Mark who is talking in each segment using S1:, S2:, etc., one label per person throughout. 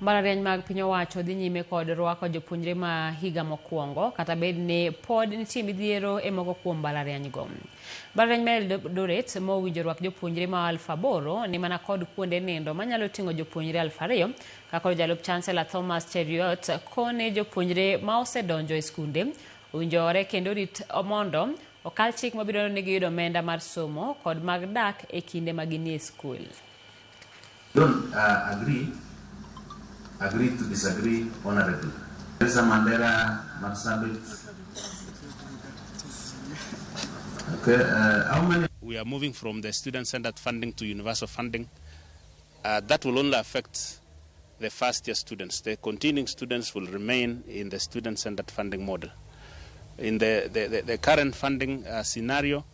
S1: Mbalariany mag piny owacho dhi nyime kod rwako jopuonjre ma higa mokwongo kata bed ni pod nitie midhiero e moko kuom mbalariany go. Mbalariany ma Eldoret mowinjo rwak jopuonjre ma 8,000 ni mana kod kuonde nindo manyalo ting'o jopuonjre 2,000 kaka jalup chancellor Thomas Cheriot kone jopuonjre ma osedonjo e skunde owinjore kendo rit mondo okal chik mabiro negi yudo omenda mar somo kod mag dak e kinde ma ginie skul.
S2: Don't agree to disagree honorably. Teresa Mandela Marsabit. Okay, how many?
S3: We are moving from the student-centered funding to universal funding. That will only affect the first-year students. The continuing students will remain in the student-centered funding model. In the current funding scenario,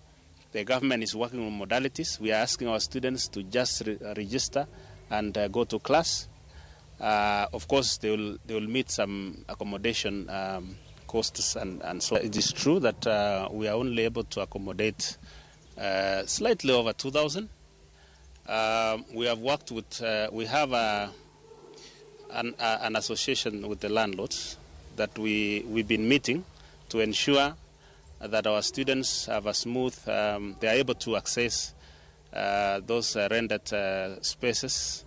S3: the government is working on modalities. We are asking our students to just register and go to class. Of course, they will meet some accommodation costs, and so it is true that we are only able to accommodate slightly over 2,000. We have worked with, we have an association with the landlords that we've been meeting to ensure that our students have a smooth, they are able to access those rented spaces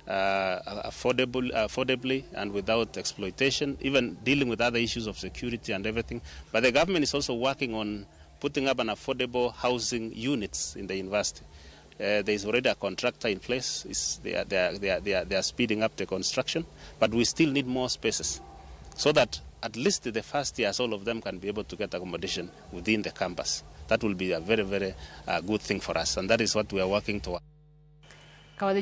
S3: affordably and without exploitation, even dealing with other issues of security and everything. But the government is also working on putting up an affordable housing units in the university. There is already a contractor in place. They are speeding up the construction, but we still need more spaces so that at least the first years all of them can be able to get accommodation within the campus. That will be a very, very good thing for us, and that is what we are working towards.